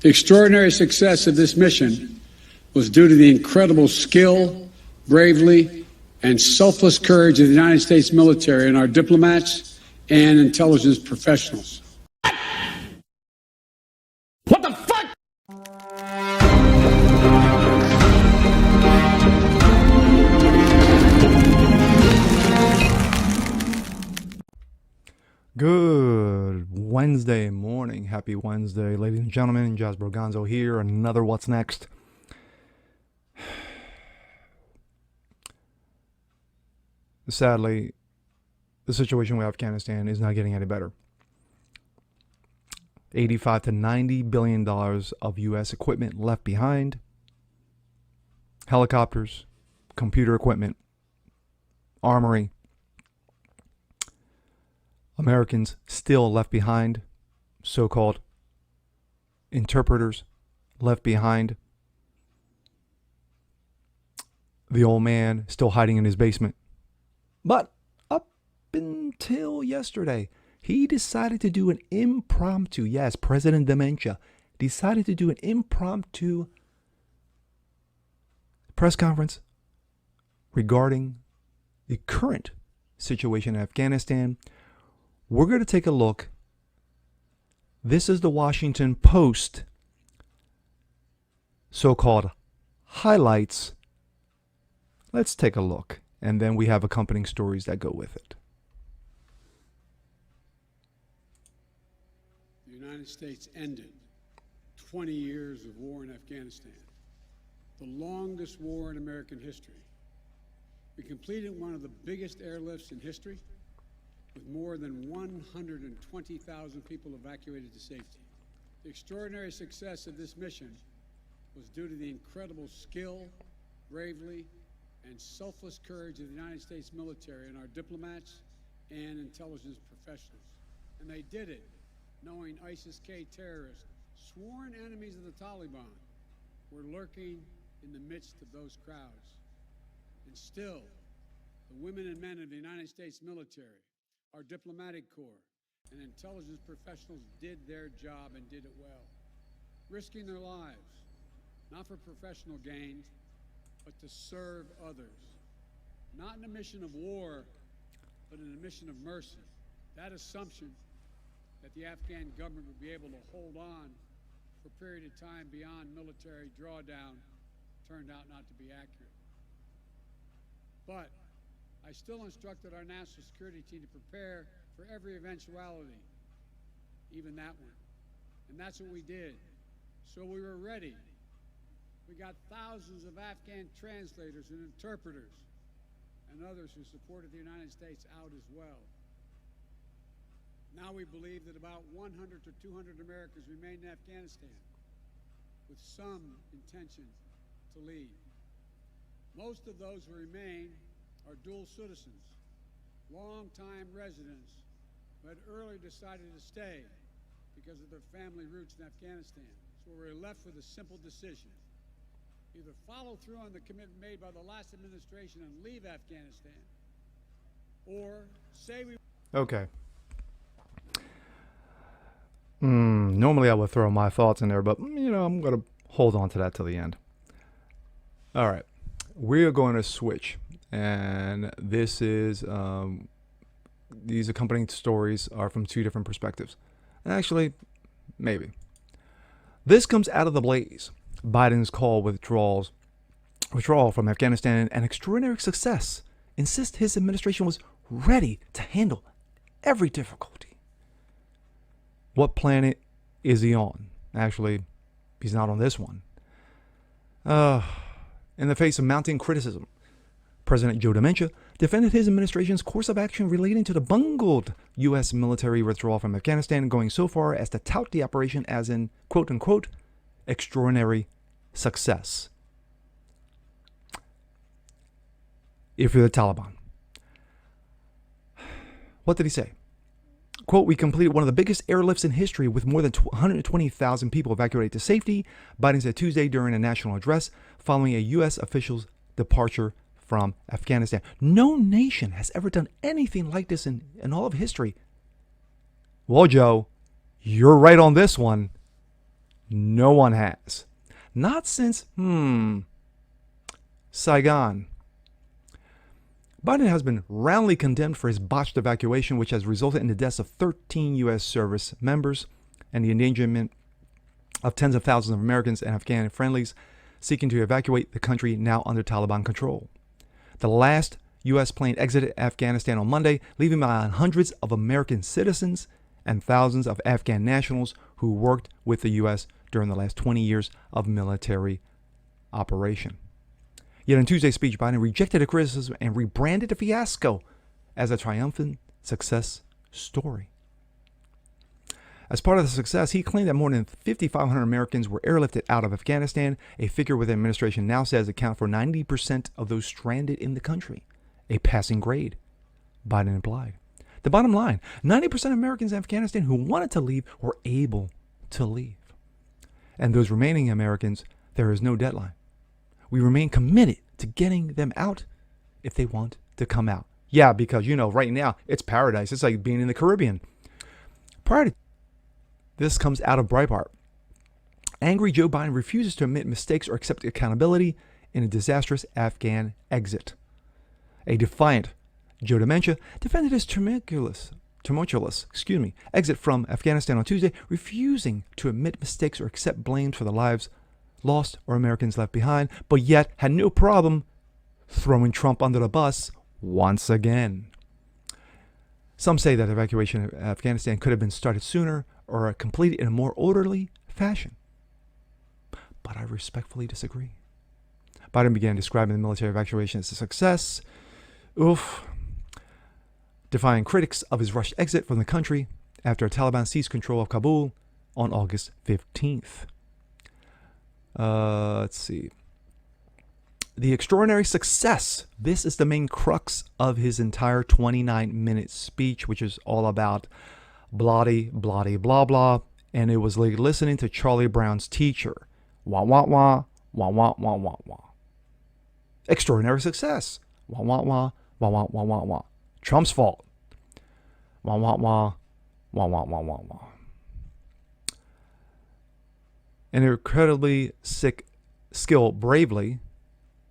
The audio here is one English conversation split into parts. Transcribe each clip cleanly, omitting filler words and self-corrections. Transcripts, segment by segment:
The extraordinary success of this mission was due to the incredible skill, bravery, and selfless courage of the United States military and our diplomats and intelligence professionals. What the fuck? Good Wednesday morning. Happy Wednesday, ladies and gentlemen. Jazz Borgonzo here. Another What's Next. Sadly, the situation with Afghanistan is not getting any better. $85 to $90 billion of U.S. equipment left behind. Helicopters, computer equipment, armory. Americans still left behind, so-called interpreters left behind. The old man still hiding in his basement. But up until yesterday, he decided to do an impromptu, yes, President Dementia decided to do an impromptu press conference regarding the current situation in Afghanistan. We're going to take a look. This is the Washington Post so-called highlights. Let's take a look, and then we have accompanying stories that go with it. The United States ended 20 years of war in Afghanistan, the longest war in American history. We completed one of the biggest airlifts in history, with more than 120,000 people evacuated to safety. The extraordinary success of this mission was due to the incredible skill, bravery, and selfless courage of the United States military and our diplomats and intelligence professionals. And they did it knowing ISIS-K terrorists, sworn enemies of the Taliban, were lurking in the midst of those crowds. And still, the women and men of the United States military, our diplomatic corps, and intelligence professionals did their job and did it well, risking their lives, not for professional gains, but to serve others, not in a mission of war, but in a mission of mercy. That assumption that the Afghan government would be able to hold on for a period of time beyond military drawdown turned out not to be accurate. But I still instructed our national security team to prepare for every eventuality, even that one. And that's what we did. So we were ready. We got thousands of Afghan translators and interpreters and others who supported the United States out as well. Now we believe that about 100 to 200 Americans remain in Afghanistan with some intention to leave. Most of those who remain are dual citizens, long-time residents who had early decided to stay because of their family roots in Afghanistan. So we're left with a simple decision. Either follow through on the commitment made by the last administration and leave Afghanistan, or say we... Okay. Normally I would throw my thoughts in there, but, I'm going to hold on to that till the end. All right. We're going to switch. And this is, these accompanying stories are from two different perspectives. Actually, maybe. This comes out of the blaze. Biden's call withdrawal from Afghanistan an extraordinary success. Insist his administration was ready to handle every difficulty. What planet is he on? Actually, he's not on this one. In the face of mounting criticism, President Joe Dementia defended his administration's course of action relating to the bungled U.S. military withdrawal from Afghanistan, going so far as to tout the operation as an, quote-unquote, extraordinary success. If you're the Taliban. What did he say? Quote, we completed one of the biggest airlifts in history with more than 120,000 people evacuated to safety, Biden said Tuesday during a national address following a U.S. official's departure from Afghanistan. No nation has ever done anything like this in all of history. Well, Joe, you're right on this one. No one has. Not since, Saigon. Biden has been roundly condemned for his botched evacuation, which has resulted in the deaths of 13 U.S. service members and the endangerment of tens of thousands of Americans and Afghan friendlies seeking to evacuate the country now under Taliban control. The last U.S. plane exited Afghanistan on Monday, leaving behind hundreds of American citizens and thousands of Afghan nationals who worked with the U.S. during the last 20 years of military operation. Yet in Tuesday's speech, Biden rejected the criticism and rebranded the fiasco as a triumphant success story. As part of the success, he claimed that more than 5,500 Americans were airlifted out of Afghanistan, a figure where the administration now says account for 90% of those stranded in the country. A passing grade, Biden implied. The bottom line, 90% of Americans in Afghanistan who wanted to leave were able to leave. And those remaining Americans, there is no deadline. We remain committed to getting them out if they want to come out. Yeah, because, right now, it's paradise. It's like being in the Caribbean. This comes out of Breitbart. Angry Joe Biden refuses to admit mistakes or accept accountability in a disastrous Afghan exit. A defiant Joe Dementia defended his tumultuous exit from Afghanistan on Tuesday, refusing to admit mistakes or accept blame for the lives lost or Americans left behind, but yet had no problem throwing Trump under the bus once again. Some say that evacuation of Afghanistan could have been started sooner or completed in a more orderly fashion. But I respectfully disagree. Biden began describing the military evacuation as a success. Defying critics of his rushed exit from the country after Taliban seized control of Kabul on August 15th. Let's see. The extraordinary success. This is the main crux of his entire 29-minute speech, which is all about blah, blah, blah, blah. And it was like listening to Charlie Brown's teacher. Wah, wah, wah, wah, wah, wah, wah, wah. Extraordinary success. Wah, wah, wah, wah, wah, wah, wah, wah. Trump's fault. Wah, wah, wah, wah, wah, wah, wah, wah. An incredibly skill, bravely,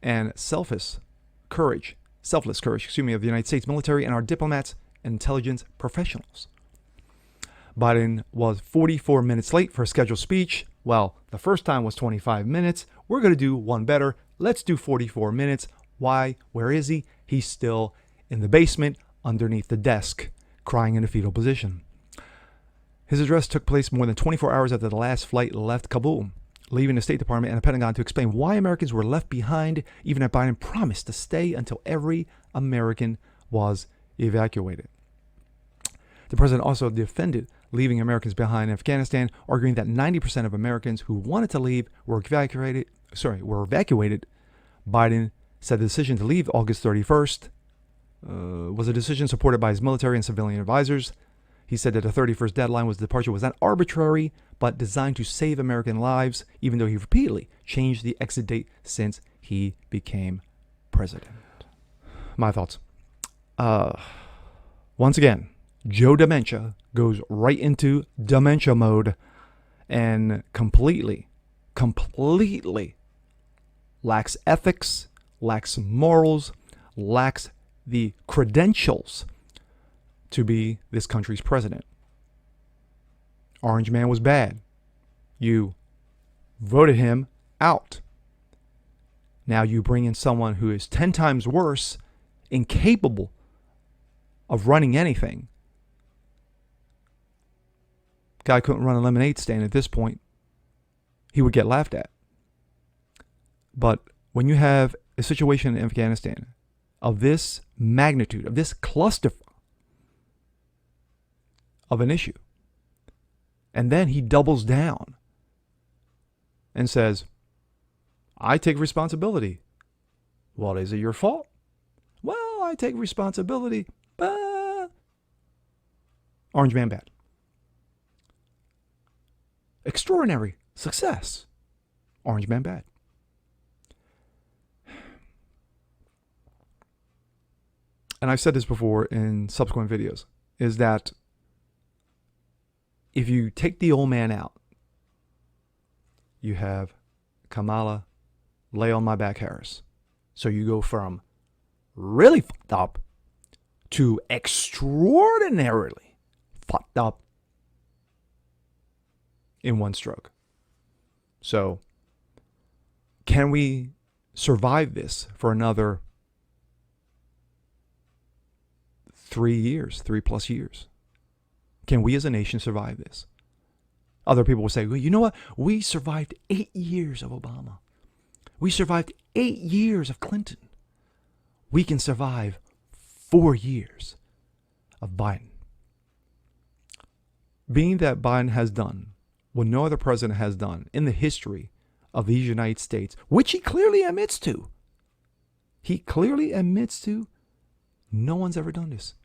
and selfless courage, of the United States military and our diplomats and intelligence professionals. Biden was 44 minutes late for a scheduled speech. Well, the first time was 25 minutes. We're going to do one better. Let's do 44 minutes. Why? Where is he? He's still in the basement underneath the desk, crying in a fetal position. His address took place more than 24 hours after the last flight left Kabul, leaving the State Department and the Pentagon to explain why Americans were left behind, even as Biden promised to stay until every American was evacuated. The president also defended leaving Americans behind in Afghanistan, arguing that 90% of Americans who wanted to leave were evacuated. Biden said the decision to leave August 31st was a decision supported by his military and civilian advisors. He said that the 31st deadline was departure was not arbitrary, but designed to save American lives, even though he repeatedly changed the exit date since he became president. My thoughts. Once again, Joe Dementia goes right into dementia mode and completely lacks ethics, lacks morals, lacks the credentials to be this country's president. Orange Man was bad. You voted him out. Now you bring in someone who is 10 times worse, incapable of running anything. Guy couldn't run a lemonade stand at this point. He would get laughed at. But when you have a situation in Afghanistan of this magnitude, of this cluster of an issue, and then he doubles down and says, I take responsibility. Well, is it your fault? Well, I take responsibility, but Orange Man bad. Extraordinary success. Orange Man bad. And I've said this before in subsequent videos, is that if you take the old man out, you have Kamala lay on my back Harris. So you go from really fucked up to extraordinarily fucked up in one stroke. So can we survive this for another 3+ years? Can we as a nation survive this? Other people will say, well, you know what? We survived 8 years of Obama. We survived 8 years of Clinton. We can survive 4 years of Biden. Being that Biden has done what no other president has done in the history of these United States, which he clearly admits to. He clearly admits to, no one's ever done this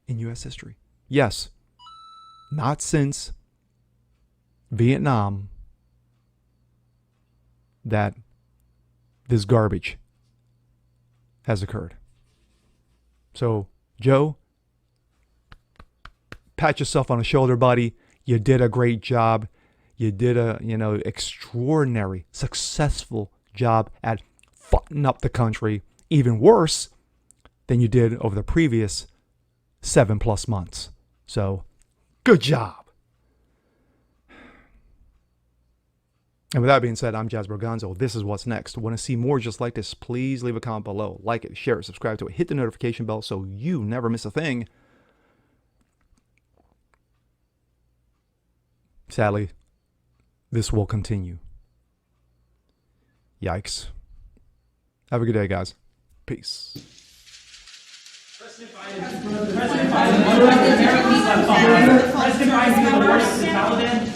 in U.S. history. Yes, not since Vietnam that this garbage has occurred. So, Joe, pat yourself on the shoulder, buddy. You did a great job. You did a, extraordinary, successful job at fucking up the country, even worse than you did over the previous 7+ months. So, good job. And with that being said, I'm Jazz Berganzo. This is What's Next. Want to see more just like this? Please leave a comment below. Like it, share it, subscribe to it. Hit the notification bell so you never miss a thing. Sadly, this will continue. Yikes. Have a good day, guys. Peace. President Biden is the worst Taliban